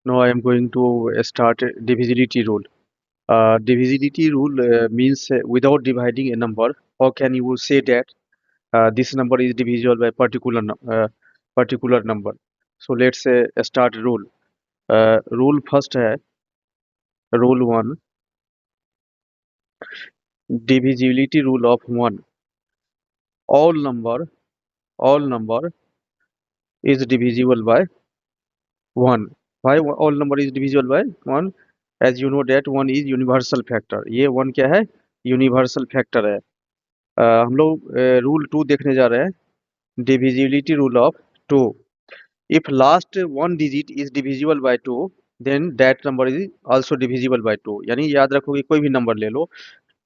Now I am going to start divisibility rule. Divisibility rule means without dividing a number, how can you say that this number is divisible by particular number? So let's start rule. Rule first है rule one, divisibility rule of one. All number all number is divisible by one. Why all number is divisible by one? As you know that one is universal factor. ये one क्या है? Universal factor है। हम लोग rule to देखने जा रहे हैं, divisibility rule of two. If last one digit is divisible by two, then that number is also divisible by two. यानी याद रखोगे, कोई भी नंबर ले लो,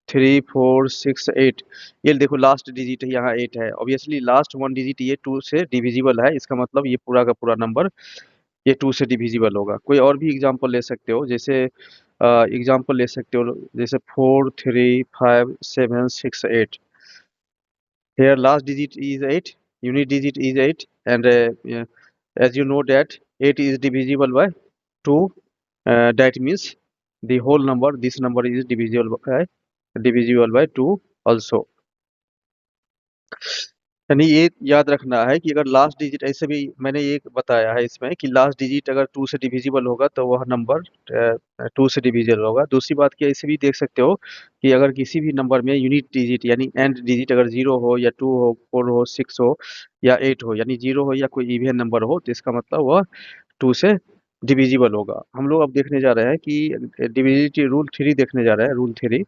3 4 6 8, ये देखो लास्ट डिजिट यहाँ 8 है, ऑब्वियसली लास्ट वन डिजिट ये 2 से डिविजिबल है, इसका मतलब ये पूरा का पूरा नंबर ये 2 से डिविजिबल होगा। कोई और भी एग्जांपल ले सकते हो, जैसे एग्जांपल ले सकते हो, जैसे 4 3 5 7 6 8। Here last digit is 8, unit digit is 8, and yeah, as you know that 8 is divisible by 2, that means the whole number, this number is divisible by 2 also। यानी ये याद रखना है कि अगर लास्ट डिजिट, ऐसे भी मैंने ये बताया है इसमें कि लास्ट डिजिट अगर 2 से डिविजिबल होगा तो वह नंबर 2 से डिविजिबल होगा। दूसरी बात क्या, ऐसे भी देख सकते हो कि अगर किसी भी नंबर में यूनिट डिजिट यानी एंड डिजिट अगर 0 हो या 2 हो, 4 हो, 6 हो या 8 हो, यानी 0 हो या कोई इवन नंबर हो, तो इसका मतलब वह 2 से डिविजिबल होगा। हम लोग अब देखने जा रहे हैं कि डिविजिबिलिटी रूल 3 देखने जा रहे हैं, रूल 3,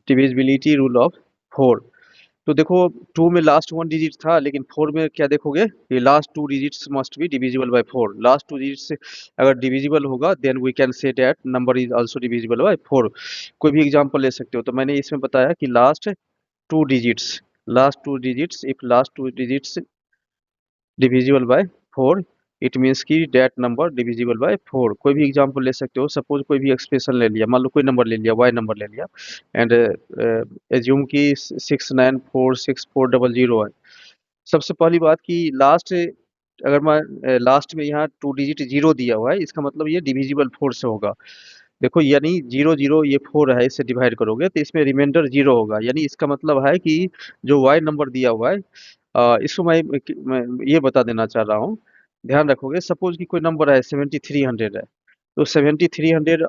डिविजिबिलिटी रूल ऑफ 4। तो देखो, 2 में लास्ट वन डिजिट था, लेकिन 4 में क्या देखोगे कि last two digits must be divisible by 4। Last two digits अगर डिविजिबल होगा, then we can say that number is also divisible by 4। कोई भी एग्जांपल ले सकते हो। तो मैंने इसमें बताया कि last two digits if last two digits divisible by 4, it means कि दैट नंबर डिविजिबल बाय 4। कोई भी एग्जांपल ले सकते हो, सपोज कोई भी एक्सप्रेशन ले लिया, मान लो कोई नंबर ले लिया, वाई नंबर ले लिया, एंड एज्यूम कि 694640 है। सबसे पहली बात कि लास्ट, अगर मैं लास्ट में यहाँ 2 डिजिट 0 दिया हुआ है, इसका मतलब ये डिविजिबल 4 से होगा। देखो, यानी 0 0 ये 4 है, इससे डिवाइड करोगे तो इसमें रिमाइंडर 0 होगा, यानी इसका मतलब है कि जो वाई नंबर दिया हुआ है, इसको मैं ये बता देना चाह रहा हूँ, ध्यान रखोगे। सपोज कि कोई नंबर है 7300 है, तो 7300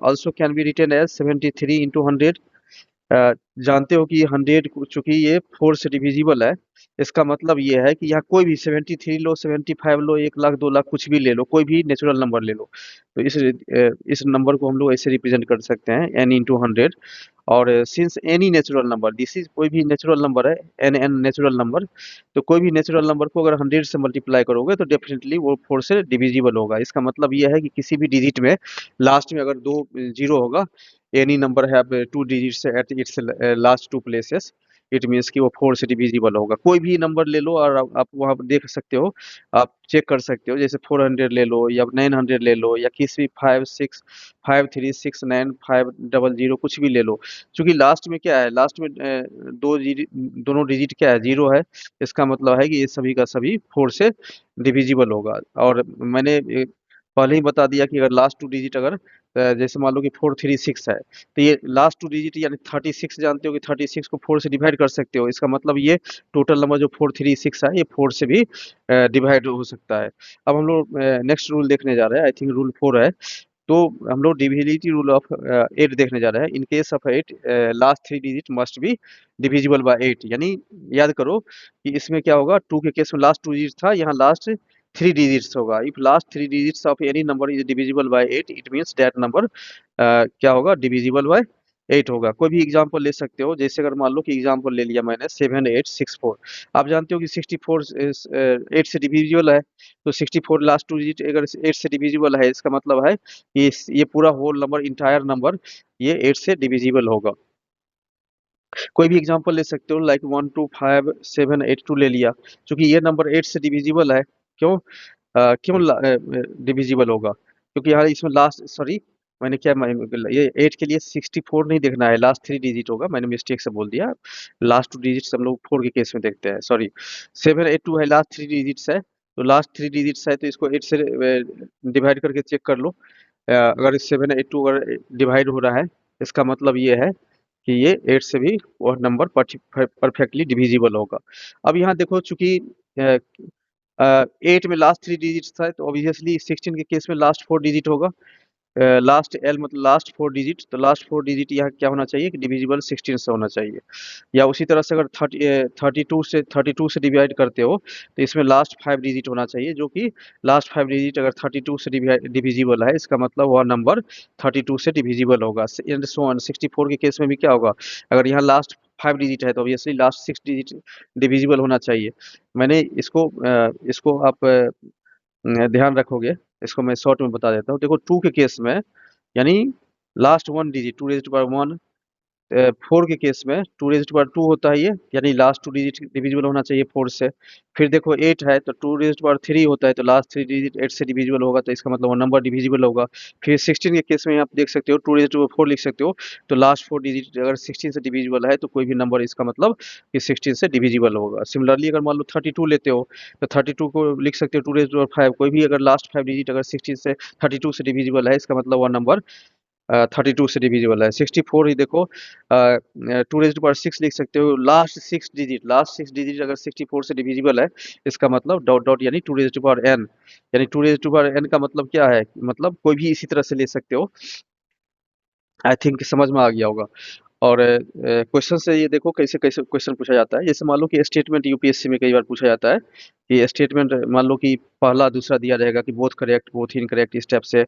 also can be written as 73 into 100। जानते हो कि 100 चूंकि ये 4 से डिविजिबल है, इसका मतलब ये है कि यहाँ कोई भी 73 लो, 75 लो, 1 लाख 2 लाख कुछ भी ले लो, कोई भी नेचुरल नंबर ले लो, तो इस नंबर को हम लोग ऐसे रिप्रेजेंट कर सकते हैं, n इंटू 100। और since any natural number, this is कोई भी नेचुरल नंबर है, एन नेचुरल नंबर, तो कोई भी नेचुरल नंबर को अगर 100 से मल्टीप्लाई करोगे तो डेफिनेटली वो 4 से डिविजिबल होगा। इसका मतलब ये है कि किसी भी डिजिट में लास्ट में अगर 2 जीरो होगा, any number have 2 digits at its last 2 places, it means कि वो 4 से डिविजिबल होगा। कोई भी नंबर ले लो और आप वहाँ पर देख सकते हो, आप चेक कर सकते हो, जैसे 400 ले लो या 900 ले लो या किसी भी 5 6 5 3 6 9 5 0 0 कुछ भी ले लो। चूंकि लास्ट में क्या है, लास्ट में दोनों डिजिट क्या है, 0 है, इसका मतलब है कि ये सभी का सभी 4 से डिविजिबल होगा। और मैंने पहले ही बता दिया कि अगर लास्ट 2 डिजिट अगर जैसे मान लो कि 436 है, तो ये लास्ट 2 डिजिट यानी 36, जानते हो कि 36 को 4 से डिवाइड कर सकते हो, इसका मतलब ये टोटल नंबर जो 436 है, ये 4 से भी डिवाइड हो सकता है। अब हम लोग नेक्स्ट रूल देखने जा रहे हैं, आई थिंक रूल 4 है। तो हम लोग डिविजिबिलिटी रूल ऑफ 8 देखने जा रहे हैं। In case of 8, last 3 digit must be divisible by 8। यानी याद करो कि इसमें क्या होगा, 2 के केस में लास्ट 2 डिजिट था, यहाँ लास्ट 3 डिजिट्स होगा। If last 3 digits of any number is divisible by 8, it means that number क्या होगा, डिविजिबल बाय 8 होगा। कोई भी एग्जांपल ले सकते हो, जैसे अगर मान लो कि एग्जांपल ले लिया मैंने 7864। आप जानते हो कि 64 8 से डिविजिबल है, तो 64 लास्ट 2 डिजिट अगर 8 से डिविजिबल है, इसका मतलब है कि ये पूरा होल नंबर, इंटायर नंबर, ये 8 से डिविजिबल होगा। कोई भी एग्जांपल ले सकते हो, लाइक 125782 ले लिया, क्योंकि ये नंबर 8 से डिविजिबल है। क्यों क्यों डिविजिबल होगा, क्योंकि यहाँ इसमें लास्ट, सॉरी मैंने क्या ये 8 के लिए 64 नहीं देखना है, लास्ट 3 डिजिट होगा, मैंने मिस्टेक से बोल दिया। लास्ट 2 डिजिट्स हम लोग 4 के केस में देखते हैं, सॉरी। 782 है, लास्ट 3 डिजिट्स है, तो लास्ट 3 डिजिट्स है तो इसको 8 से डिवाइड करके चेक कर लो। अगर 782 अगर डिवाइड हो रहा है, इसका मतलब ये है कि ये 8 से भी वह नंबर परफेक्टली डिविजिबल होगा। अब यहाँ देखो चूँकि 8 में लास्ट 3 डिजिट्स था तो ऑब्वियसली 16 के केस में लास्ट 4 डिजिट होगा। लास्ट एल मतलब लास्ट 4 डिजिट, तो लास्ट 4 डिजिट यहाँ क्या होना चाहिए कि डिविजिबल 16 से होना चाहिए। या उसी तरह से अगर 32 से डिवाइड करते हो तो इसमें लास्ट 5 डिजिट होना चाहिए, जो कि लास्ट 5 डिजिट अगर 32 से डिविजिबल है, इसका मतलब वह नंबर 32 से डिविजिबल होगा। And so on. 64 के केस में भी क्या होगा, अगर यहाँ लास्ट 5 डिजिट है तो ऑब्वियसली लास्ट 6 डिजिट डिविजिबल होना चाहिए। मैंने इसको आप ध्यान रखोगे, इसको मैं शॉर्ट में बता देता हूँ। देखो 2 के केस में यानी last 1 digit 2 raised to power 1, 4 के केस में 2 रेज़्ड टू पावर 2 होता है ये, यानी लास्ट 2 डिजिट डिविजिबल होना चाहिए 4 से। फिर देखो 8 है तो 2 रेज़्ड टू पावर 3 होता है, तो लास्ट 3 डिजिट 8 से डिविजिबल होगा, तो इसका मतलब वो नंबर डिविजिबल होगा। फिर 16 के केस में आप देख सकते हो 2 रेज़्ड टू पावर 4 लिख सकते हो, तो लास्ट 4 डिजिट अगर 16 से डिविजिबल है तो कोई भी नंबर इसका मतलब कि 16 से डिविजिबल होगा। सिमिलरली अगर मान लो 32 लेते हो तो 32 को लिख सकते हो 2 रेज़्ड टू पावर 5, कोई भी अगर लास्ट 5 डिजिट अगर 16 से 32 से डिविजिबल है, इसका मतलब वह नंबर 32 से डिविजिबल है। 64 ही देखो 2 रेज़्ड टू पावर 6 लिख सकते हो, लास्ट 6 डिजिट अगर 64 से डिविजिबल है, इसका मतलब डॉट डॉट यानी 2 रेज़्ड टू पावर n, यानी 2 रेज़्ड टू पावर n का मतलब क्या है, मतलब कोई भी इसी तरह से ले सकते हो। आई थिंक समझ में आ गया होगा। और क्वेश्चन से ये देखो कैसे कैसे क्वेश्चन पूछा जाता है। जैसे मान लो कि स्टेटमेंट यूपीएससी में कई बार पूछा जाता है कि स्टेटमेंट मान लो कि पहला दूसरा दिया रहेगा कि बोथ करेक्ट बोथ इनकरेक्ट इस टाइप से।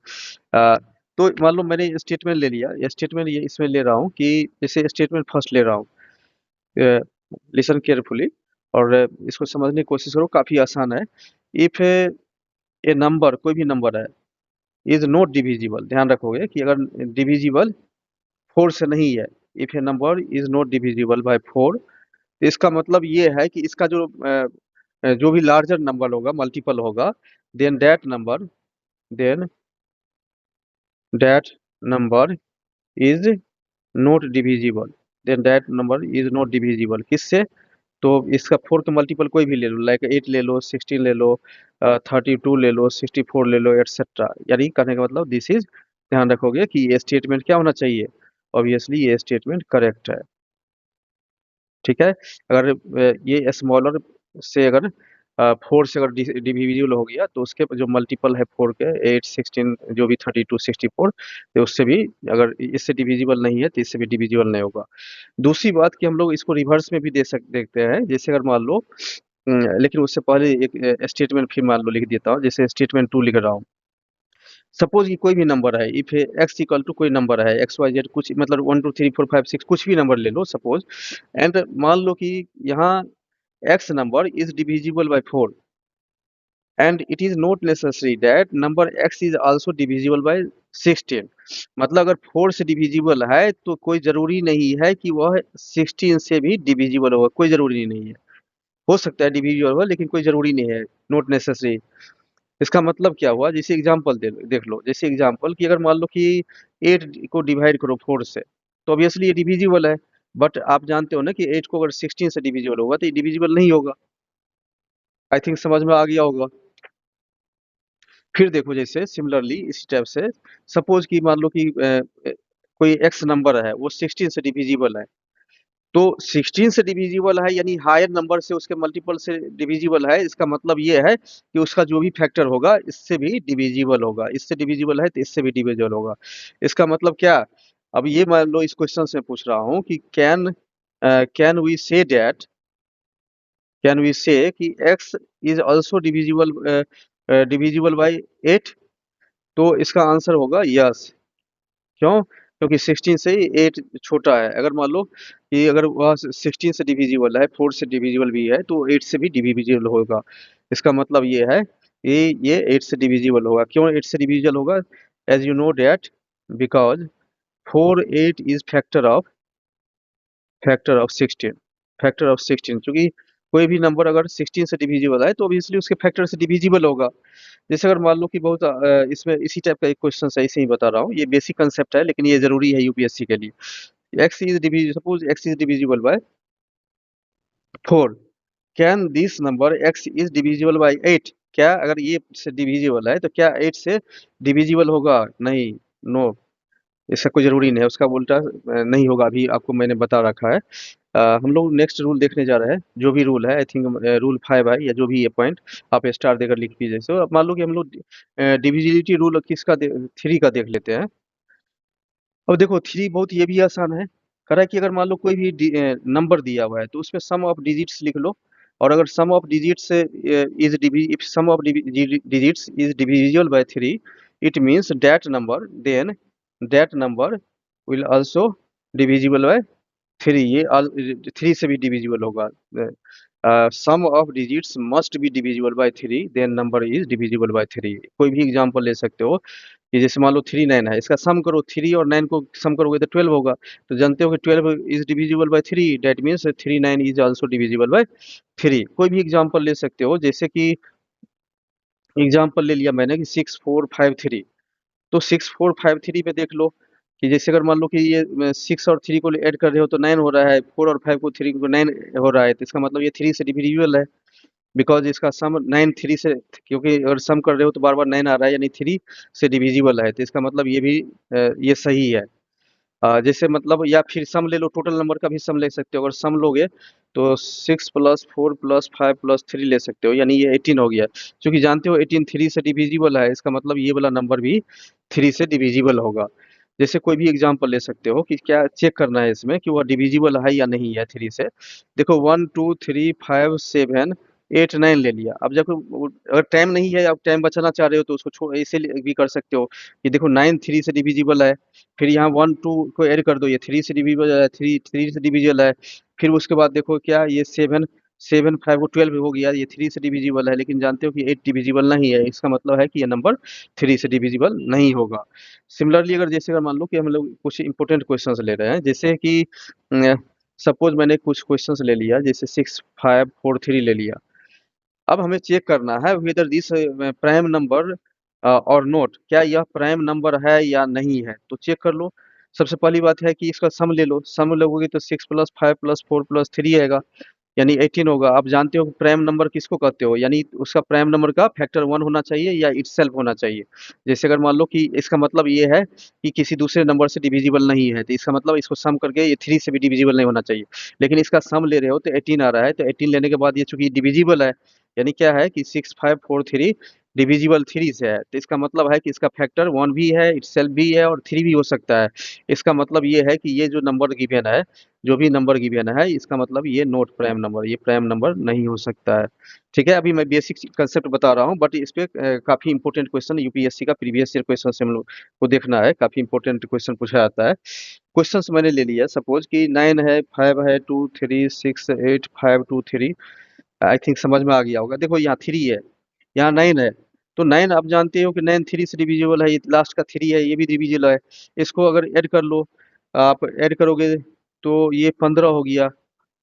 तो मान लो मैंने स्टेटमेंट ले लिया, स्टेटमेंट ये इसमें ले रहा हूँ कि जैसे स्टेटमेंट फर्स्ट ले रहा हूँ, लिसन केयरफुली और इसको समझने की कोशिश करो, काफ़ी आसान है। इफ़ ए नंबर कोई भी नंबर है इज नॉट डिविजिबल, ध्यान रखोगे कि अगर डिविजिबल 4 से नहीं है, if A number is not divisible by 4, तो इसका मतलब ये है कि इसका जो भी लार्जर नंबर होगा मल्टीपल होगा, then then that number is not divisible, किससे? तो इसका 4 का मल्टीपल कोई भी ले लो, लाइक 8 ले लो, 16 ले लो, 32 ले लो, 64 ले लो, एटसेट्रा। यानी कहने का मतलब दिस इज, ध्यान रखोगे कि ये स्टेटमेंट क्या होना चाहिए, ऑब्वियसली ये स्टेटमेंट करेक्ट है। ठीक है, अगर ये स्मॉलर से अगर 4 से अगर डिविजिबल हो गया तो उसके जो मल्टीपल है 4 के 8, 16 जो भी 32, 64, तो उससे भी अगर इससे डिविजिबल नहीं है तो इससे भी डिविजिबल नहीं होगा। दूसरी बात कि हम लोग इसको रिवर्स में भी देखते हैं। जैसे अगर मान लो लेकिन उससे पहले एक स्टेटमेंट फिर मान लो लिख देता हूँ, जैसे स्टेटमेंट 2 लिख रहा हूँ। सपोज कि कोई भी नंबर है, इफ एक्स इक्वल टू कोई नंबर है एक्स वाई जेड, कुछ मतलब 1 2 3 4 5 6 कुछ भी नंबर ले लो सपोज, एंड मान लो कि यहाँ x number is divisible by 4 and it is not necessary that number x is also divisible by 16। मतलब अगर 4 से डिविजिबल है तो कोई जरूरी नहीं है कि वह 16 से भी डिविजिबल होगा, कोई जरूरी नहीं है। हो सकता है डिविजिबल हो लेकिन कोई जरूरी नहीं है, नॉट नेसेसरी। इसका मतलब क्या हुआ, जैसे एग्जांपल देख लो, जैसे एग्जांपल कि अगर मान लो कि 8 को डिवाइड करो 4 से, तो ऑब्वियसली ये डिविजिबल है। बट आप जानते हो ना कि 8 को अगर 16 से डिविजिबल होगा तो ये डिविजिबल नहीं होगा। आई थिंक समझ में आ गया होगा। फिर देखो जैसे सिमिलरली इसी टाइप से सपोज कि मान लो कि कोई एक्स नंबर है वो 16 से डिविजिबल है, तो 16 से डिविजिबल है यानी हायर नंबर से उसके मल्टीपल से डिविजिबल है, इसका मतलब ये है कि उसका जो भी फैक्टर होगा इससे भी डिविजिबल होगा, इससे डिविजिबल है तो इससे भी डिविजिबल होगा। इसका मतलब क्या, अब ये मान लो इस क्वेश्चन से पूछ रहा हूँ कि can we say that, can we say कि x is also divisible by 8, तो इसका आंसर होगा यस। क्यों? क्योंकि 16 से 8 छोटा है। अगर मान लो कि अगर वह 16 से डिविजिबल है, 4 से डिविजिबल भी है, तो 8 से भी डिविजिबल होगा। इसका मतलब ये है कि ये 8 से डिविजिबल होगा। क्यों 8 से डिविजिबल होगा? As you know that because 4 8 is factor of 16, क्योंकि कोई भी नंबर अगर 16 से डिविजिबल है तो ऑब्वियसली उसके फैक्टर से डिविजिबल होगा। जैसे अगर मान लो कि बहुत इसमें इसी टाइप का एक क्वेश्चन है, इसे ही बता रहा हूँ, ये बेसिक कंसेप्ट है लेकिन ये जरूरी है यूपीएससी के लिए। Suppose x is divisible by 4, can this number x is divisible by 8? क्या अगर ये से डिविजिबल है तो क्या 8 से डिविजिबल होगा? नहीं, नो, इसका कोई ज़रूरी नहीं है, उसका उल्टा नहीं होगा, अभी आपको मैंने बता रखा है। हम लोग नेक्स्ट रूल देखने जा रहे हैं, जो भी रूल है आई थिंक रूल 5 है या जो भी ये पॉइंट आप स्टार देकर लिख लीजिए। सो अब मान लो कि हम लोग डिविजिबिलिटी रूल किसका 3 का देख लेते हैं। अब देखो 3 बहुत ये भी आसान है। कह रहा है कि अगर मान लो कोई भी नंबर दिया हुआ है तो उसमें सम ऑफ डिजिट्स लिख लो, और अगर sum of digits is if sum of digits is divisible by 3, it means that number will also divisible by 3। ये 3 से भी डिविजिबल होगा। Sum of digits must be divisible by 3 then number is divisible by 3। कोई भी example ले सकते हो कि जैसे मान लो 3 9 है, इसका सम करो, 3 और 9 को सम करोगे तो 12 होगा। तो जानते हो कि 12 is divisible by 3, that means 3 9 is also divisible by 3। कोई भी एग्जांपल ले सकते हो, जैसे कि एग्जांपल ले लिया मैंने कि 6 4 5 3। तो 6 4 5 3 पे देख लो कि जैसे अगर मान लो कि ये 6 और 3 को ऐड कर रहे हो तो 9 हो रहा है, 4 और 5 को 3 को 9 हो रहा है, तो इसका मतलब ये 3 से डिविजिबल है। बिकॉज इसका सम 9 3 से, क्योंकि अगर सम कर रहे हो तो बार बार 9 आ रहा है, यानी 3 से डिविजिबल है, तो इसका मतलब ये भी ये सही है। जैसे मतलब या फिर सम ले लो, टोटल नंबर का भी सम ले सकते हो। अगर सम लोगे तो 6 प्लस 4 प्लस 5 प्लस 3 ले सकते हो, यानी ये 18 हो गया। क्योंकि जानते हो 18 3 से डिविजिबल है, इसका मतलब ये वाला नंबर भी 3 से डिविजिबल होगा। जैसे कोई भी एग्जांपल ले सकते हो कि क्या चेक करना है इसमें कि वह डिविजिबल है या नहीं है 3 से। देखो 1 2 3 5 7 8 9 ले लिया। अब जब अगर टाइम नहीं है, आप टाइम बचाना चाह रहे हो तो उसको छोड़ ऐसे भी कर सकते हो कि देखो 9 3 से डिविजिबल है, फिर यहाँ 1 2 को ऐड कर दो, ये 3 से डिविजिबल है, 3 से डिविजिबल है। फिर उसके बाद देखो क्या ये 7 7 5 को 12 हो गया, ये 3 से डिविजिबल है, लेकिन जानते हो कि 8 डिविजिबल नहीं है, इसका मतलब है कि ये नंबर 3 से डिविजिबल नहीं होगा। सिमिलरली अगर जैसे अगर मान लो कि हम लोग कुछ इंपॉर्टेंट क्वेश्चंस ले रहे हैं, जैसे कि सपोज मैंने कुछ क्वेश्चंस ले लिया, जैसे 6 5 4 3 ले लिया। अब हमें चेक करना है वेदर दिस प्राइम नंबर और नोट, क्या यह प्राइम नंबर है या नहीं है, तो चेक कर लो। सबसे पहली बात है कि इसका सम ले लो, सम लोगे तो 6 प्लस 5 प्लस 4 प्लस 3 आएगा, यानी 18 होगा। आप जानते हो कि प्राइम नंबर किसको कहते हो, यानी उसका प्राइम नंबर का फैक्टर 1 होना चाहिए या इटसेल्फ होना चाहिए। जैसे अगर मान लो कि इसका मतलब ये है कि किसी दूसरे नंबर से डिविजिबल नहीं है, तो इसका मतलब इसको सम करके ये 3 से भी डिविजिबल नहीं होना चाहिए। लेकिन इसका सम ले रहे हो तो 18 आ रहा है, तो 18 लेने के बाद ये चूंकि डिविजिबल है, यानी क्या है कि 6 5 4 3 डिविजिबल 3 से है, तो इसका मतलब है कि इसका फैक्टर 1 भी है, इटसेल्फ भी है और 3 भी हो सकता है। इसका मतलब ये है कि ये जो नंबर गिवन है, जो भी नंबर गिवन है, इसका मतलब ये नॉट प्राइम नंबर, ये प्राइम नंबर नहीं हो सकता है। ठीक है, अभी मैं बेसिक कंसेप्ट बता रहा हूँ, बट इस पे काफी इंपॉर्टेंट क्वेश्चन यूपीएससी का प्रीवियस ईयर क्वेश्चन से हम लोग को देखना है, काफी इंपॉर्टेंट क्वेश्चन पूछा जाता है। क्वेश्चन मैंने ले लिया, सपोज कि 9 है, 5 है, 2 3 6 8 5 2 3। आई थिंक समझ में आ गया होगा। देखो यहाँ 3 है, यहाँ 9 है, तो 9 आप जानते हो कि 9 3 से डिविजिबल है, ये लास्ट का 3 है, ये भी डिविजिबल है। इसको अगर ऐड कर लो, आप ऐड करोगे तो ये 15 हो गया।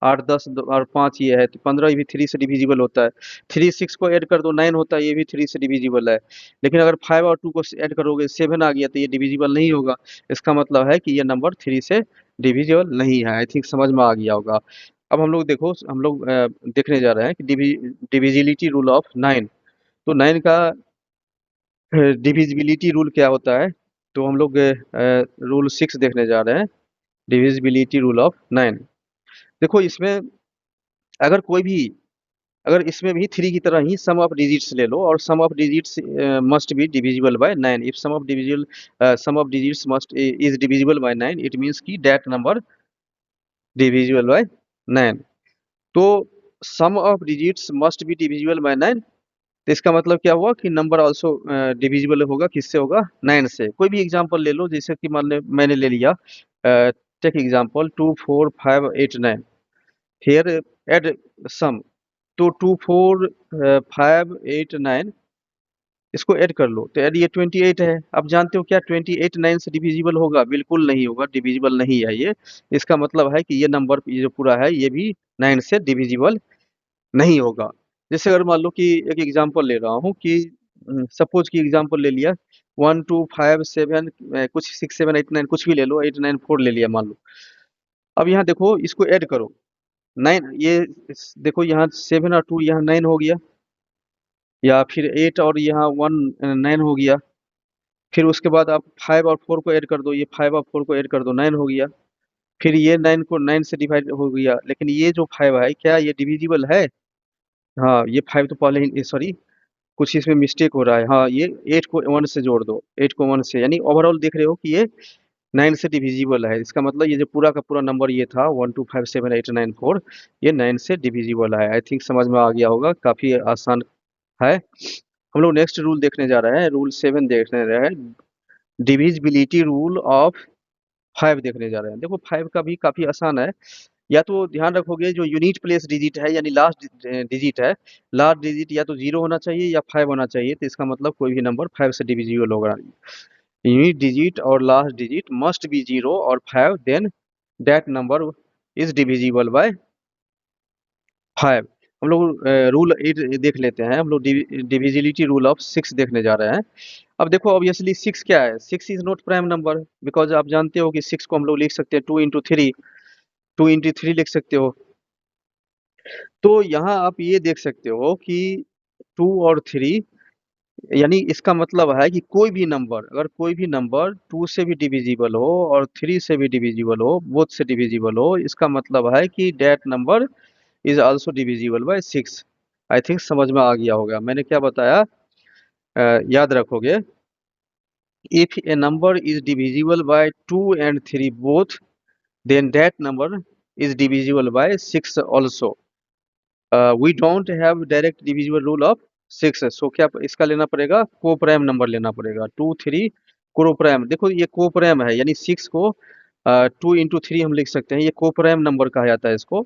8 10 और 5 ये है, तो 15 भी 3 से डिविजिबल होता है। 3 6 को ऐड कर दो 9 होता है, ये भी 3 से डिविजिबल है। लेकिन अगर 5 और 2 को ऐड करोगे 7 आ गया, तो ये डिविजिबल नहीं होगा। इसका मतलब है कि ये नंबर 3 से डिविजिबल नहीं है। आई थिंक समझ में आ गया होगा। अब हम लोग देखो, हम लोग देखने जा रहे हैं कि डिविजिबिलिटी रूल ऑफ 9। तो 9 का डिविजिबिलिटी रूल क्या होता है, तो हम लोग रूल 6 देखने जा रहे हैं, डिविजिबिलिटी रूल ऑफ 9। देखो इसमें अगर कोई भी, अगर इसमें भी 3 की तरह ही सम ऑफ डिजिट्स ले लो, और sum of digits must be divisible by 9। If sum of digits must is divisible by 9, it means कि दैट नंबर डिविजिबल बाय 9। तो sum of digits must be divisible by 9, तो इसका मतलब क्या हुआ कि नंबर आल्सो डिविजिबल होगा, किससे होगा, 9 से। कोई भी एग्जांपल ले लो, जैसे कि मान ले मैंने ले लिया, take example 2 4 5 8 9। Here add sum, तो 2 4 5 8 9 इसको ऐड कर लो, तो ऐड ये 28 है। अब जानते हो क्या 28 9 से डिविजिबल होगा? बिल्कुल नहीं होगा, डिविजिबल नहीं है ये। इसका मतलब है कि ये नंबर ये जो पूरा है, ये भी 9 से डिविजिबल नहीं होगा। जैसे अगर मान लो कि एक एग्जांपल ले रहा हूँ कि सपोज की एग्जांपल ले लिया 1 2 5 7 कुछ 6 7 8 9 कुछ भी ले लो, 8 9 4 ले लिया मान लो। अब यहाँ देखो इसको ऐड करो, 9 ये देखो यहाँ 7 और 2 यहाँ 9 हो गया, या फिर 8 और यहाँ 1 9 हो गया। फिर उसके बाद आप 5 और 4 को ऐड कर दो, ये 5 और 4 को ऐड कर दो, 9 हो गया। फिर ये 9 को 9 से डिवाइड हो गया, लेकिन ये जो 5 है क्या ये डिविजिबल है? हाँ, ये 5 तो पहले ही, सॉरी कुछ इसमें मिस्टेक हो रहा है। हाँ, ये 8 को 1 से जोड़ दो, 8 को 1 से, यानी ओवरऑल देख रहे हो कि ये 9 से डिविजिबल है। इसका मतलब ये जो पूरा का पूरा नंबर ये था 1257894, ये 9 से डिविजिबल है। आई थिंक समझ में आ गया होगा, काफी आसान है। हम लोग नेक्स्ट रूल देखने जा रहे हैं, रूल 7 देखने जा रहे हैं, डिविजिबिलिटी रूल ऑफ 5 देखने जा रहे हैं। देखो 5 का भी काफी आसान है। या तो ध्यान रखोगे जो यूनिट प्लेस डिजिट है यानी लास्ट डिजिट है, लास्ट डिजिट या तो 0 होना चाहिए या 5 होना चाहिए, तो इसका मतलब कोई भी नंबर 5 से डिविजिबल होगा। यूनिट डिजिट और लास्ट डिजिट मस्ट बी 0 और 5, then that number is divisible by 5। हम लोग रूल 8 देख लेते हैं। हम लोग डिविजिबिलिटी रूल ऑफ 6 देखने जा रहे हैं। अब देखो ऑब्वियसली 6 क्या है, 6 is not prime number, because आप जानते हो कि 6 को हम लोग लिख सकते हैं 2 इंटू 3, 2 इंटू 3 लिख सकते हो। तो यहाँ आप ये देख सकते हो कि 2 और 3, यानी इसका मतलब है कि कोई भी नंबर, अगर कोई भी नंबर 2 से भी डिविजिबल हो और 3 से भी डिविजिबल हो, बोथ से डिविजिबल हो, इसका मतलब है कि that number is also divisible bye 6। I think समझ में आ गया होगा मैंने क्या बताया। याद रखोगे, if A number is divisible bye 2 and 3 both, then that number is divisible by 6 also. We don't have direct divisible rule of 6, so क्या इसका लेना पड़ेगा, को प्राइम नंबर लेना पड़ेगा। 2 3 को प्राइम, देखो ये को प्राइम है, यानी 6 को 2 इंटू 3 हम लिख सकते हैं, ये को प्राइम नंबर कहा जाता है इसको।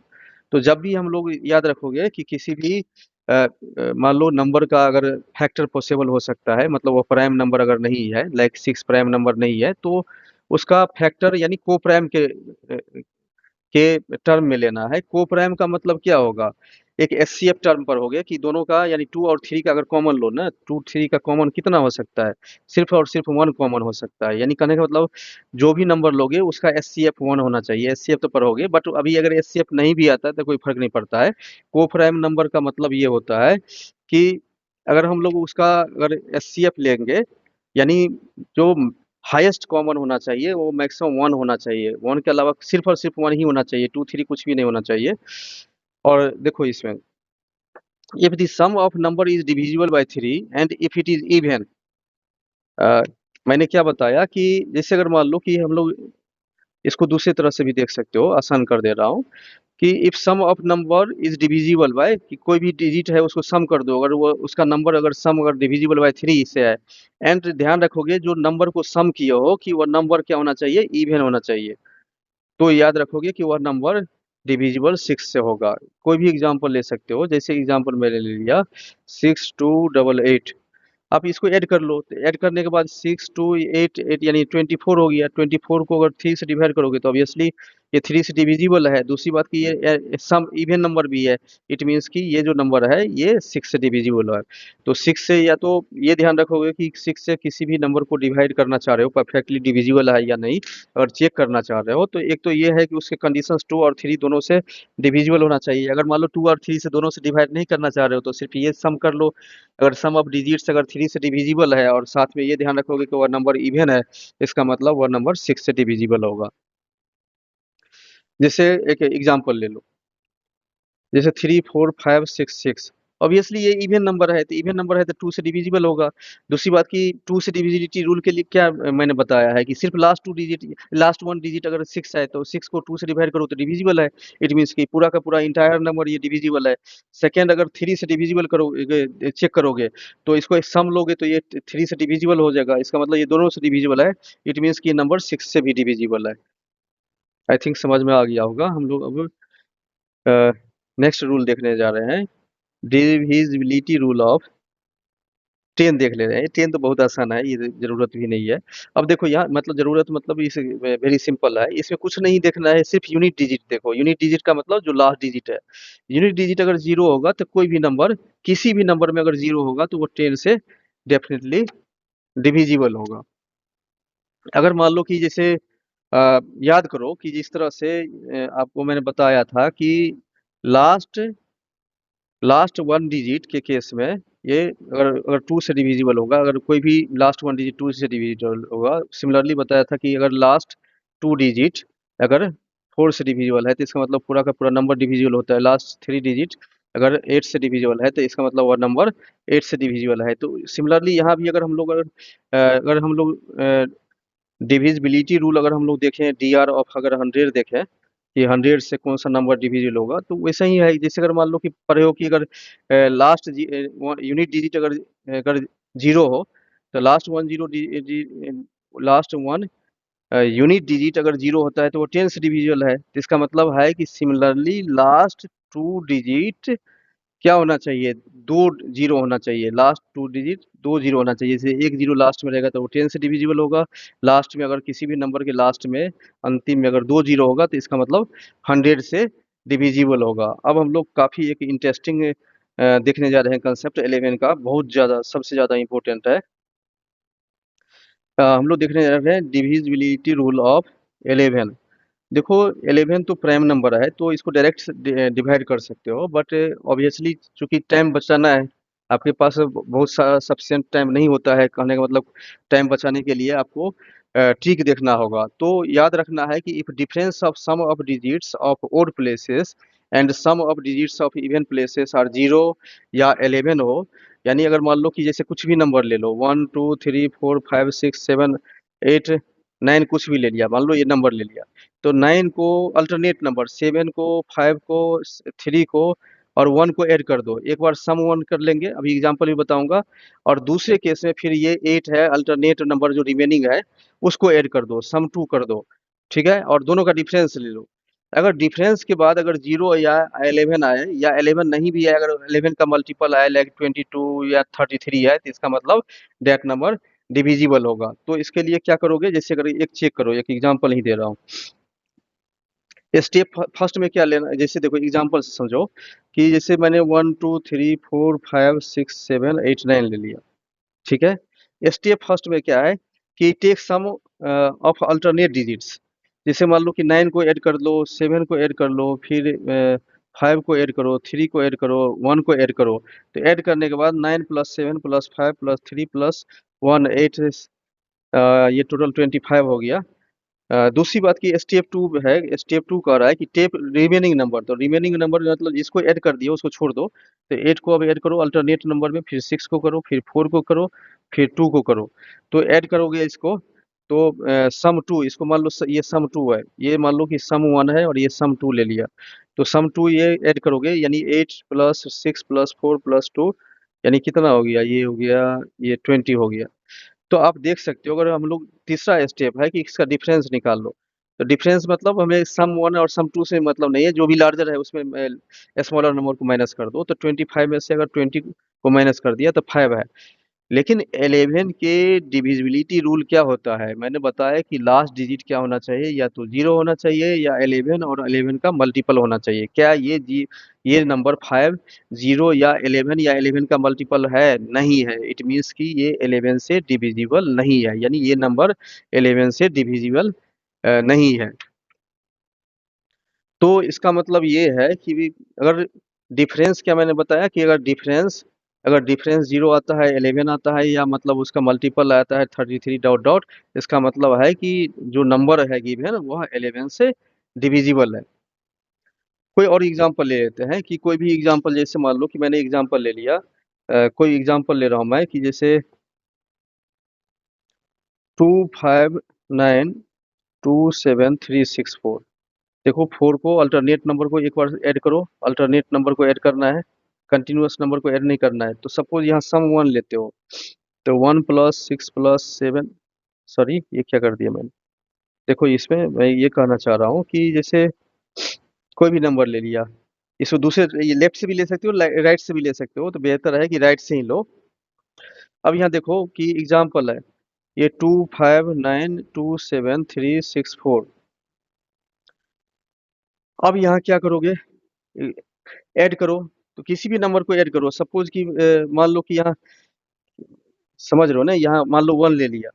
तो जब भी हम लोग याद रखोगे कि किसी भी मान लो नंबर का अगर फैक्टर पॉसिबल हो सकता है, मतलब वो प्राइम नंबर अगर नहीं है, लाइक 6 प्राइम नंबर नहीं है, तो उसका फैक्टर यानी को प्राइम के टर्म में लेना है। को प्राइम का मतलब क्या होगा, एक एचसीएफ टर्म पर हो गया कि दोनों का, यानी 2 और 3 का अगर कॉमन लो ना, 2 3 का कॉमन कितना हो सकता है, सिर्फ और सिर्फ 1 कॉमन हो सकता है। यानी कहने का मतलब जो भी नंबर लोगे उसका एचसीएफ 1 होना चाहिए। एचसीएफ तो पर हो गए, बट अभी अगर एचसीएफ नहीं भी आता है तो कोई फर्क नहीं पड़ता है। को प्राइम नंबर का मतलब ये होता है कि अगर हम लोग उसका अगर एचसीएफ लेंगे, यानी जो हाईएस्ट कॉमन होना चाहिए वो मैक्सिमम 1 होना चाहिए, 1 के अलावा सिर्फ और सिर्फ 1 ही होना चाहिए, 2 3 कुछ भी नहीं होना चाहिए। और देखो इसमें, if the sum of number is divisible by 3 and if it is even, मैंने क्या बताया कि जैसे अगर मान लो कि हम लोग इसको दूसरी तरह से भी देख सकते हो, आसान कर दे रहा हूँ कि if sum of number is divisible by, कि कोई भी डिजिट है उसको सम कर दो, अगर वो उसका नंबर अगर सम अगर डिविजिबल बाय 3 से है, एंड ध्यान रखोगे जो नंबर को सम किए हो कि वो नंबर क्या होना चाहिए, इवन होना चाहिए। तो याद रखोगे कि वह नंबर डिविजिबल 6 से होगा। कोई भी एग्जांपल ले सकते हो, जैसे एग्जांपल मैंने ले लिया 6288, आप इसको ऐड कर लो, तो ऐड करने के बाद 6288 यानी 24 हो गया। 24 को अगर 3 से डिवाइड करोगे तो ऑब्वियसली ये 3 से डिविजिबल है। दूसरी बात कि ये सम इवन नंबर भी है, इट मीन्स कि ये जो नंबर है ये 6 से डिविजिबल है। तो 6 से, या तो ये ध्यान रखोगे कि 6 से किसी भी नंबर को डिवाइड करना चाह रहे हो, परफेक्टली डिविजिबल है या नहीं, अगर चेक करना चाह रहे हो तो एक तो ये है कि उसके कंडीशंस 2 और 3 दोनों से डिविजिबल होना चाहिए। अगर मान लो 2 और 3 से दोनों से डिवाइड नहीं करना चाह रहे हो तो सिर्फ ये सम कर लो। अगर सम ऑफ डिजिट्स अगर 3 से डिविजिबल है और साथ में ये ध्यान रखोगे कि वह नंबर इवन है, इसका मतलब वह नंबर 6 से डिविजिबल होगा। जैसे एक एग्जांपल ले लो, जैसे 3 4 5 6 6, ऑब्वियसली ये इवन नंबर है, तो इवन नंबर है तो 2 से डिविजिबल होगा। दूसरी बात कि 2 से डिविजिबिलिटी रूल के लिए क्या मैंने बताया है कि सिर्फ लास्ट 2 डिजिट, लास्ट 1 डिजिट अगर 6 है तो 6 को 2 से डिवाइड करो तो डिविजिबल है। इट मीन्स कि पूरा का पूरा इंटायर नंबर ये डिविजिबल है। सेकंड, अगर 3 से डिविजिबल करोगे, चेक करोगे तो इसको एक सम लोगे तो ये 3 से डिविजिबल हो जाएगा। इसका मतलब ये दोनों से डिविजिबल है। इट मीन्स कि ये नंबर 6 से भी डिविजिबल है। आई थिंक समझ में आ गया होगा। हम लोग अब नेक्स्ट रूल देखने जा रहे हैं, डिविजिबिलिटी रूल ऑफ 10 देख ले रहे हैं। 10 तो बहुत आसान है, ये जरूरत भी नहीं है। अब देखो यहाँ मतलब जरूरत मतलब इस वेरी सिंपल है, इसमें कुछ नहीं देखना है, सिर्फ यूनिट डिजिट देखो। यूनिट डिजिट का मतलब जो लास्ट डिजिट है, यूनिट डिजिट अगर 0 होगा तो कोई भी नंबर, किसी भी नंबर में अगर 0 होगा तो वो 10 से डेफिनेटली डिविजिबल होगा। अगर मान लो कि जैसे याद करो कि जिस तरह से आपको मैंने बताया था कि लास्ट लास्ट 1 डिजिट के केस में ये अगर अगर 2 से डिविजिबल होगा, अगर कोई भी लास्ट 1 डिजिट 2 से डिविजिबल होगा, सिमिलरली बताया था कि अगर लास्ट 2 डिजिट अगर 4 से डिविजिबल है तो इसका मतलब पूरा का पूरा नंबर डिविजिबल होता है। लास्ट 3 डिजिट अगर 8 से डिविजिबल है तो इसका मतलब वह नंबर 8 से डिविजिबल है। तो सिमिलरली यहाँ भी अगर हम लोग अगर हम लोग डिविजिबिलिटी रूल अगर हम लोग देखें, डीआर ऑफ अगर 100 देखें कि 100 से कौन सा नंबर डिविजिबल होगा, तो वैसा ही है। जैसे अगर मान लो कि पढ़े हो कि अगर लास्ट यूनिट डिजिट अगर अगर जीरो हो तो last one zero last one unit digit अगर जीरो होता है तो वो 10 से डिविजिबल है। तो इसका मतलब है कि सिमिलरली लास्ट 2 डिजिट क्या होना चाहिए, 2 जीरो होना चाहिए। लास्ट 2 डिजिट 2 जीरो होना चाहिए। जैसे 1 जीरो लास्ट में रहेगा तो वो 10 से डिविजिबल होगा। लास्ट में अगर किसी भी नंबर के लास्ट में अंतिम में अगर 2 जीरो होगा तो इसका मतलब 100 से डिविजिबल होगा। अब हम लोग काफ़ी एक इंटरेस्टिंग देखने जा रहे हैं कंसेप्ट 11 का, बहुत ज़्यादा सबसे ज़्यादा इम्पोर्टेंट है। हम लोग देखने जा रहे हैं डिविजिबिलिटी रूल ऑफ 11। देखो 11 तो प्राइम नंबर है तो इसको डायरेक्ट डिवाइड कर सकते हो, बट ऑब्वियसली चूंकि टाइम बचाना है, आपके पास बहुत सारा सफिशिएंट टाइम नहीं होता है। कहने का मतलब टाइम बचाने के लिए आपको ट्रिक देखना होगा। तो याद रखना है कि if difference of sum of digits of odd places and sum of digits of even places are zero या 11 हो, यानी अगर मान लो कि जैसे कुछ भी नंबर ले लो 1 2 3 4 5 6 7 8 9 कुछ भी ले लिया, मान लो ये नंबर ले लिया, तो 9 को अल्टरनेट नंबर 7 को 5 को 3 को और 1 को ऐड कर दो। एक बार सम 1 कर लेंगे, अभी एग्जांपल भी बताऊंगा। और दूसरे केस में फिर ये 8 है अल्टरनेट नंबर जो रिमेनिंग है उसको ऐड कर दो, सम 2 कर दो। ठीक है, और दोनों का डिफरेंस ले लो। अगर डिफरेंस के बाद अगर 0 या 11 आए या 11 नहीं भी आए, अगर 11 का मल्टीपल आए लाइक 22 या 33 है तो इसका मतलब दैट नंबर डिविजिबल होगा। तो इसके लिए क्या करोगे, जैसे अगर एक चेक करो, एक एग्जांपल ही दे रहा हूँ। स्टेप फर्स्ट में क्या लेना, जैसे देखो एग्जांपल से समझो कि जैसे मैंने 1 2 3 4 5 6 7 8 9 ले लिया। ठीक है, स्टेप फर्स्ट में क्या है कि take sum of alternate digits. जैसे मान लो कि 9 को ऐड कर लो, 7 को ऐड कर लो, फिर 5 को ऐड करो, 3 को ऐड करो, 1 को ऐड करो। तो ऐड करने के बाद 9 प्लस 7 प्लस 5 प्लस 3 प्लस 1 8, ये टोटल 25 हो गया। दूसरी बात की स्टेप 2 है, स्टेप 2 कह रहा है कि टेप रिमेनिंग नंबर, तो रिमेनिंग नंबर मतलब जिसको ऐड कर दिया उसको छोड़ दो। तो 8 को अब ऐड करो अल्टरनेट नंबर में, फिर 6 को करो, फिर 4 को करो, फिर 2 को करो। तो ऐड करोगे इसको तो सम 2, इसको मान लो ये सम 2 है, ये मान लो कि सम 1 है और ये सम 2 ले लिया। तो सम 2 ये ऐड करोगे यानी 8 प्लस 6 प्लस 4 प्लस 2 यानी कितना हो गया, ये हो गया, ये 20 हो गया। तो आप देख सकते हो, अगर हम लोग तीसरा स्टेप है कि इसका डिफरेंस निकाल लो। तो डिफरेंस मतलब हमें सम 1 और सम 2 से मतलब नहीं है, जो भी लार्जर है उसमें स्मॉलर नंबर को माइनस कर दो। तो 25 में से अगर 20 को माइनस कर दिया तो 5 है। लेकिन 11 के डिविजिबिलिटी रूल क्या होता है, मैंने बताया कि लास्ट डिजिट क्या होना चाहिए, या तो 0 होना चाहिए या 11 और 11 का मल्टीपल होना चाहिए। क्या ये नंबर 5 0 या 11 या 11 का मल्टीपल है? नहीं है। इट मीन्स कि ये 11 से डिविजिबल नहीं है, यानी ये नंबर 11 से डिविजिबल नहीं है। तो इसका मतलब ये है कि अगर डिफरेंस, क्या मैंने बताया कि अगर डिफरेंस 0 आता है, 11 आता है, या मतलब उसका मल्टीपल आता है 33 डॉट डॉट, इसका मतलब है कि जो नंबर है गिवन वह 11 से डिविजिबल है। कोई और एग्जांपल ले लेते हैं कि कोई भी एग्जांपल, जैसे मान लो कि मैंने एग्जांपल ले लिया, कोई एग्जांपल ले रहा हूँ मैं कि जैसे 25927 364। देखो 4 को अल्टरनेट नंबर को एक बार ऐड करो, अल्टरनेट नंबर को ऐड करना है, कंटिन्यूअस नंबर को ऐड नहीं करना है। तो सपोज यहाँ सम 1 लेते हो, तो 1 प्लस 6 प्लस 7, सॉरी ये क्या कर दिया मैंने, देखो इसमें मैं ये कहना चाह रहा हूँ कि जैसे कोई भी नंबर ले लिया, इसको दूसरे ये लेफ्ट से भी ले सकते हो, राइट से भी ले सकते हो, तो बेहतर है कि राइट से ही लो। अब यहाँ देखो कि एग्जाम्पल है, ये 25927 364। अब यहाँ क्या करोगे, ऐड करो। तो किसी भी नंबर को ऐड करो, सपोज कि मान लो कि यहाँ, समझ रहे हो ना, यहाँ मान लो 1 ले लिया,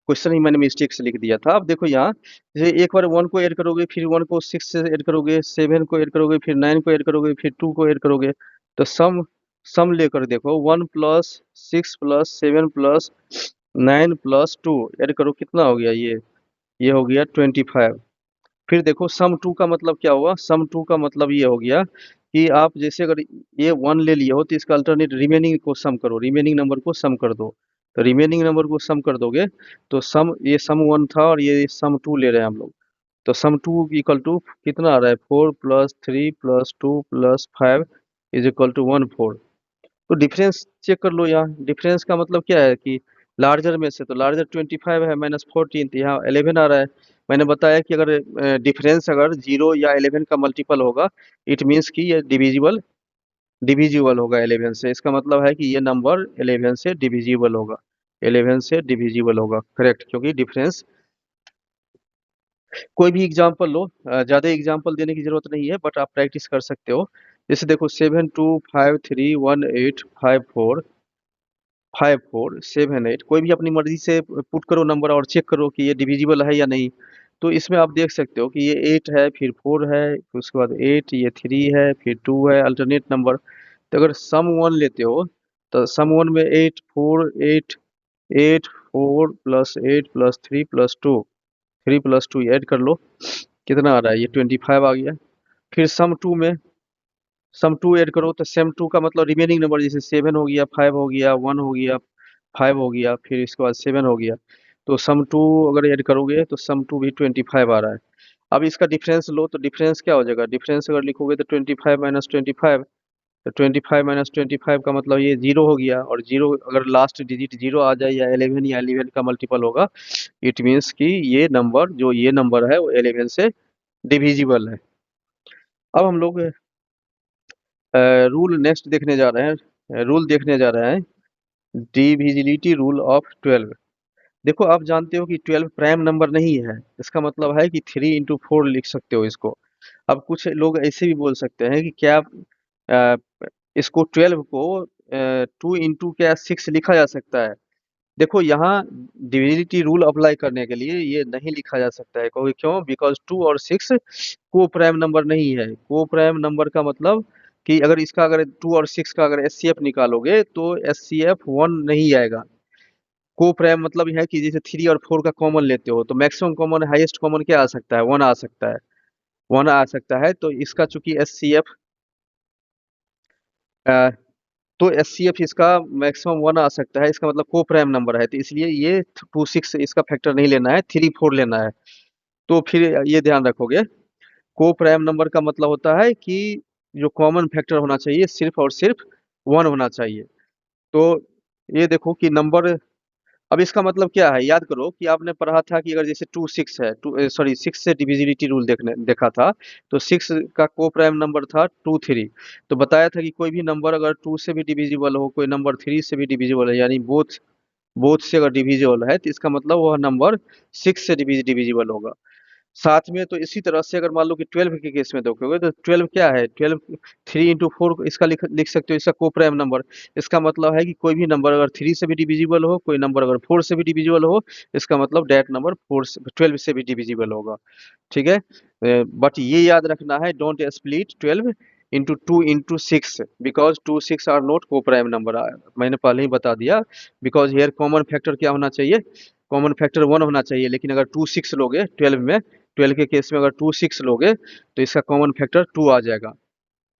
क्वेश्चन ही मैंने मिस्टेक से लिख दिया था। अब देखो यहाँ जैसे एक बार 1 को ऐड करोगे, फिर 1 को 6 से ऐड करोगे, 7 को ऐड करोगे, फिर 9 को ऐड करोगे, फिर 2 को ऐड करोगे। तो सम सम लेकर देखो, 1 + 6 + 7 + 9 + 2 ऐड करो, कितना हो गया ये हो गया 25। फिर देखो सम टू का मतलब क्या हुआ, सम टू का मतलब ये हो गया कि आप जैसे अगर ये वन ले लिए हो तो इसका अल्टरनेट रिमेनिंग को सम करो, रिमेनिंग नंबर को सम कर दो। तो रिमेनिंग नंबर को सम कर दोगे तो सम, ये सम वन था और ये सम टू ले रहे हैं हम लोग। तो सम टू इक्वल टू कितना आ रहा है, 4 + 3 + 2 + 5 इज इक्वल टू 1 4। तो डिफरेंस चेक कर लो, यहाँ डिफरेंस का मतलब क्या है कि लार्जर में से, तो लार्जर 25 है -14, तो यहाँ 11 आ रहा है। मैंने बताया कि अगर डिफरेंस अगर 0 या 11 का मल्टीपल होगा, इट मीन्स कि ये डिविजिबल डिविजिबल होगा 11 से। इसका मतलब है कि ये नंबर 11 से डिविजिबल होगा, 11 से डिविजिबल होगा, करेक्ट, क्योंकि डिफरेंस। कोई भी एग्जांपल लो, ज़्यादा एग्जांपल देने की ज़रूरत नहीं है, बट आप प्रैक्टिस कर सकते हो। जैसे देखो 72531854 कोई भी अपनी मर्जी से पुट करो नंबर और चेक करो कि ये डिविजिबल है या नहीं। तो इसमें आप देख सकते हो कि ये 8 है, फिर 4 है, फिर उसके बाद 8, ये 3 है, फिर 2 है अल्टरनेट नंबर। तो अगर सम वन लेते हो तो सम वन में 8 4 8 8 4 + 8 + 3 + 2, 3 + 2 ऐड कर लो, कितना आ रहा है, ये 25 आ गया। फिर सम टू ऐड करो तो सम टू का मतलब रिमेनिंग नंबर, जैसे 7 हो गया, 5 हो गया, 1 हो गया, 5 हो गया, फिर इसके बाद 7 हो गया। तो सम टू अगर ऐड करोगे तो सम टू भी 25 आ रहा है। अब इसका डिफरेंस लो, तो डिफरेंस क्या हो जाएगा, डिफरेंस अगर लिखोगे तो 25 - 25, तो 25 - 25 का मतलब ये जीरो हो गया, और जीरो अगर लास्ट डिजिट जीरो आ जाए या 11 या 11 का मल्टीपल होगा, इट मीन्स कि ये नंबर, जो ये नंबर है वो 11 से डिविजिबल है। अब हम लोग रूल नेक्स्ट देखने जा रहे हैं, रूल देखने जा रहे हैं, डिविजिबिलिटी रूल ऑफ 12। देखो आप जानते हो कि 12 प्राइम नंबर नहीं है, इसका मतलब है कि 3 × 4 लिख सकते हो इसको। अब कुछ लोग ऐसे भी बोल सकते हैं कि क्या अ, इसको 12 को 2 × क्या 6 लिखा जा सकता है। देखो यहाँ डिविजिबिलिटी रूल अप्लाई करने के लिए ये नहीं लिखा जा सकता है, क्यों, बिकॉज 2 और 6 को प्राइम नंबर नहीं है। को प्राइम नंबर का मतलब कि अगर इसका, अगर 2 और 6 का अगर एचसीएफ निकालोगे तो एचसीएफ 1 नहीं आएगा। को प्राइम मतलब यह है कि जैसे 3 और 4 का कॉमन लेते हो तो मैक्सिमम कॉमन, हाईएस्ट कॉमन क्या आ सकता है, 1 आ सकता है, 1 आ सकता है। तो इसका चूंकि एचसीएफ, तो एचसीएफ इसका मैक्सिमम 1 आ सकता है, इसका मतलब को प्राइम नंबर है, तो इसलिए ये 2 6 इसका फैक्टर नहीं लेना है, 3 4 लेना है। तो फिर ये ध्यान रखोगे, को प्राइम नंबर का मतलब होता है कि जो कॉमन फैक्टर होना चाहिए सिर्फ और सिर्फ 1 होना चाहिए। तो ये देखो कि नंबर, अब इसका मतलब क्या है, याद करो कि आपने पढ़ा था कि अगर जैसे 2 6 है, टू सॉरी 6 से डिविजिबिलिटी रूल देखा था। तो 6 का को प्राइम नंबर था 2 3। तो बताया था कि कोई भी नंबर अगर 2 से भी डिविजिबल हो, कोई नंबर 3 से भी डिविजिबल है, यानी बोथ बोथ से अगर डिविजिबल है, तो इसका मतलब वह नंबर 6 से डिविजिबल होगा। साथ में तो इसी तरह से अगर मान लो कि 12 के केस में देखोगे तो 12 क्या है, 12 3 × 4 इसका लिख लिख सकते हो, इसका को प्राइम नंबर। इसका मतलब है कि कोई भी नंबर अगर 3 से भी डिविजिबल हो, कोई नंबर अगर 4 से भी डिविजिबल हो, इसका मतलब डेट नंबर 12 से भी डिविजिबल होगा। ठीक है, बट ये याद रखना है, don't split 12 × 2 × 6, because 2 6 are not coprime number. मैंने पहले ही बता दिया, बिकॉज हेयर कॉमन फैक्टर क्या होना चाहिए, कॉमन फैक्टर 1 होना चाहिए। लेकिन अगर 2 6 लोगे 12 में, 12 के केस में अगर 2 6 लोगे तो इसका कॉमन फैक्टर 2 आ जाएगा।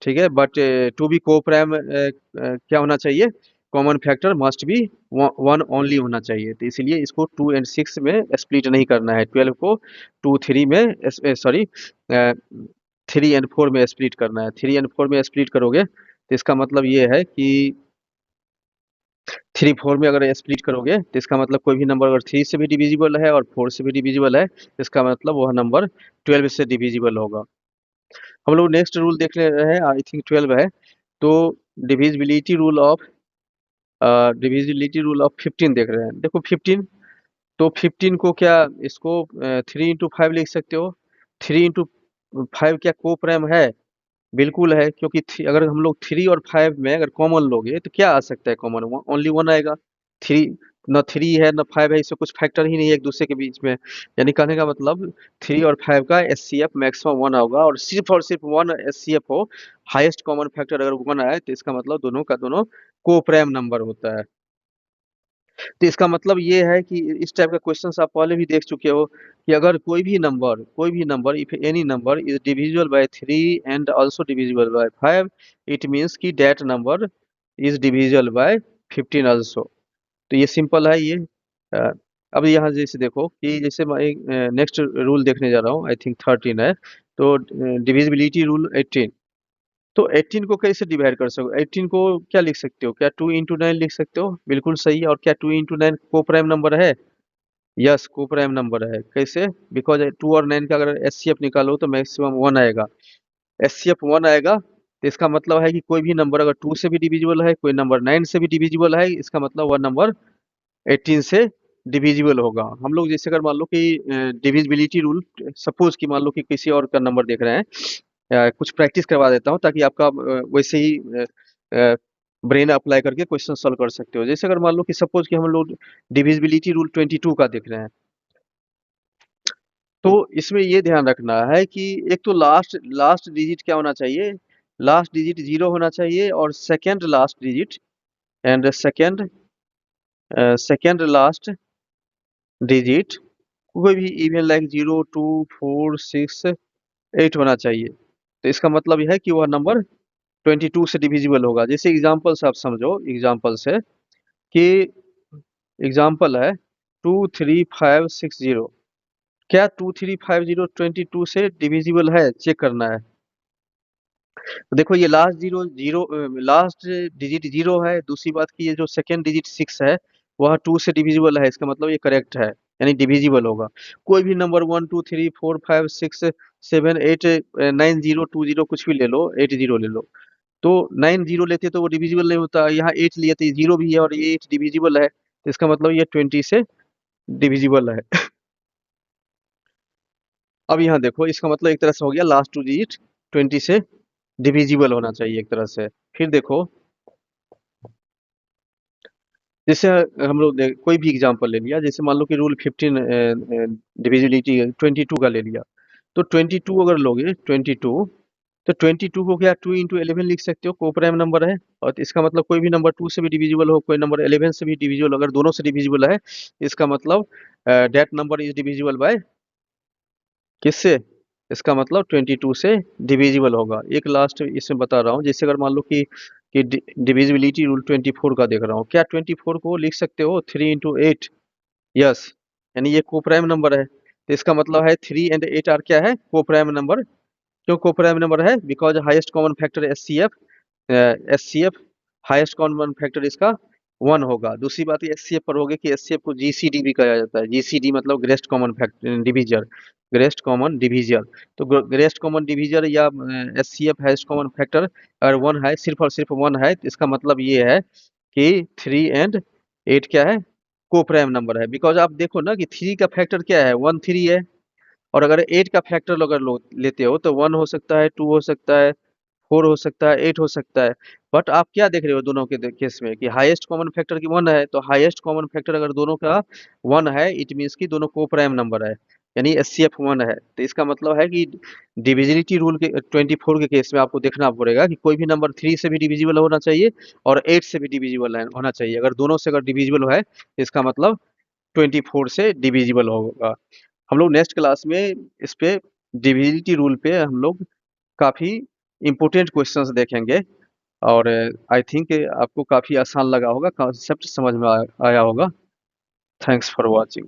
ठीक है, बट टू बी को प्राइम क्या होना चाहिए, common factor must be 1 only होना चाहिए। तो इसीलिए इसको 2 और 6 में स्प्लिट नहीं करना है, 12 को 2 3 में, सॉरी 3 और 4 में स्प्लिट करना है। 3 और 4 में स्प्लिट करोगे तो इसका मतलब ये है कि 3 4 में अगर स्प्लिट करोगे तो इसका मतलब कोई भी नंबर अगर 3 से भी डिविजिबल है और 4 से भी डिविजिबल है, इसका मतलब वह नंबर 12 से डिविजिबल होगा। हम लोग नेक्स्ट रूल देख ले रहे हैं, आई थिंक 12 है। तो divisibility rule of divisibility rule of 15 देख रहे हैं। देखो 15, तो 15 को क्या, इसको 3 × 5 लिख सकते हो। 3 × 5 क्या को प्राइम है, बिल्कुल है, क्योंकि अगर हम लोग 3 और 5 में अगर कॉमन लोगे तो क्या आ सकता है, कॉमन ओनली 1 आएगा। थ्री ना 3 है ना 5 है, इसमें कुछ फैक्टर ही नहीं है एक दूसरे के बीच में। यानी कहने का मतलब 3 और 5 का एचसीएफ मैक्सिमम 1 होगा, और सिर्फ 1 एचसीएफ हो, हाईएस्ट कॉमन फैक्टर अगर 1 आए तो इसका मतलब दोनों का दोनों कोप्राइम नंबर होता है। तो इसका मतलब ये है कि इस टाइप का क्वेश्चंस आप पहले भी देख चुके हो कि अगर कोई भी number if any number is divisible by 3 and also divisible by 5, it means कि that number is divisible by 15 also. तो ये सिंपल है ये। अ, अब यहाँ जैसे देखो कि जैसे मैं नेक्स्ट रूल देखने जा रहा हूँ, आई थिंक 13 है। तो डिविजिबिलिटी रूल 18। तो 18 को कैसे डिवाइड कर सको? 18 को क्या लिख सकते हो? क्या 2 इंटू 9 लिख सकते हो? बिल्कुल सही। और क्या 2 इंटू 9 को प्राइम नंबर है? यस, को प्राइम नंबर है। कैसे? बिकॉज 2 और 9 का अगर एचसीएफ निकालो तो मैक्सिमम 1 आएगा। एचसीएफ 1 आएगा तो इसका मतलब है कि कोई भी नंबर अगर 2 से भी डिविजिबल है, कोई नंबर 9 से भी डिविजिबल है, इसका मतलब वह नंबर 18 से डिविजिबल होगा। हम लोग जैसे अगर मान लो कि डिविजिबिलिटी रूल, सपोज कि मान लो कि किसी और का नंबर देख रहे हैं, कुछ प्रैक्टिस करवा देता हूँ ताकि आपका वैसे ही ब्रेन अप्लाई करके क्वेश्चन सॉल्व कर सकते हो। जैसे अगर मान लो कि सपोज कि हम लोग डिविजिबिलिटी रूल 22 का देख रहे हैं, तो इसमें ये ध्यान रखना है कि एक तो लास्ट लास्ट डिजिट क्या होना चाहिए? लास्ट डिजिट 0 होना चाहिए, और second last digit and second last digit कोई भी इवन लाइक 0, 2, 4, 6, 8 होना चाहिए। तो इसका मतलब यह है कि वह नंबर 22 से डिविजिबल होगा। जैसे एग्जांपल से आप समझो, एग्जांपल से कि एग्जांपल है 23560। क्या 2350 22 से डिविजिबल है? चेक करना है। तो देखो ये last zero zero last digit 0 है। दूसरी बात की ये जो सेकेंड डिजिट 6 है वह 2 से डिविजिबल है, इसका मतलब ये करेक्ट है, यानी डिविजिबल होगा। कोई भी नंबर 1 2 3 4 5 6 7 8 9 0 2 0 कुछ भी ले लो, 8 0 ले लो। तो 9 0 लेते तो वो डिविजिबल नहीं होता, यहाँ 8 लिए तो 0 भी है और ये 8 डिविजिबल है, तो इसका मतलब ये 20 से डिविजिबल है। अब यहाँ देखो इसका मतलब एक तरह से हो गया लास्ट टू डिजिट 20 से डिविजिबल होना चाहिए एक तरह से। फिर देखो जैसे हम लोग कोई भी एग्जांपल ले लिया, जैसे मान लो कि रूल 15 डिविजिबिलिटी 22 का ले लिया। तो 22 अगर लोगे 22, तो 22 को क्या 2 इंटू 11 लिख सकते हो, को प्राइम नंबर है। और इसका मतलब कोई भी नंबर 2 से भी डिविजिबल हो, कोई नंबर 11 से भी डिविजिबल, अगर दोनों से डिविजिबल है, इसका मतलब that number is divisible bye किससे? इसका मतलब 22 से डिविजिबल होगा। एक लास्ट इसमें बता रहा हूँ, जैसे अगर मान लो कि डिविजिबिलिटी रूल 24 का देख रहा हूँ, क्या 24 को लिख सकते हो 3 इंटू 8? यस, यानी ये को प्राइम नंबर है, तो इसका मतलब है 3 एंड 8 आर क्या है? को प्राइम नंबर। क्यों को प्राइम नंबर है? Because highest common factor HCF highest common factor इसका 1 होगा। दूसरी बात ये एचसीएफ पर होगी कि एचसीएफ को जीसीडी भी कहा जाता है। जीसीडी मतलब Greste common factor divisor, Greste common divisor. तो ग्रेस्ट कॉमन डिवीजर या एचसीएफ हाईएस्ट कॉमन फैक्टर अगर 1 है, सिर्फ और सिर्फ 1 है, तो इसका मतलब ये है कि 3 एंड 8 क्या है? को प्राइम नंबर है। बिकॉज आप देखो ना कि 3 का फैक्टर क्या है? 1 3 है, और अगर 8 का फैक्टर अगर लेते हो तो 1 हो सकता है, 2 हो सकता है, 4 हो सकता है, 8 हो सकता है। बट आप क्या देख रहे हो दोनों के केस में कि हाईएस्ट कॉमन फैक्टर की 1 है, तो हाईएस्ट कॉमन फैक्टर अगर दोनों का 1 है, इट मीन्स कि दोनों को प्राइम नंबर है, यानी एचसीएफ 1 है। तो इसका मतलब है कि डिविजिबिलिटी रूल के 24 के केस में आपको देखना पड़ेगा कि कोई भी नंबर 3 से भी डिविजिबल होना चाहिए और 8 से भी डिविजिबल होना चाहिए। अगर दोनों से अगर डिविजिबल है, इसका मतलब 24 से डिविजिबल होगा। हम लोग नेक्स्ट क्लास में इस पे डिविजिबिलिटी रूल पे हम लोग काफ़ी इम्पोर्टेंट क्वेश्चंस देखेंगे, और आई थिंक आपको काफ़ी आसान लगा होगा, कॉन्सेप्ट समझ में आया होगा। Thanks for watching.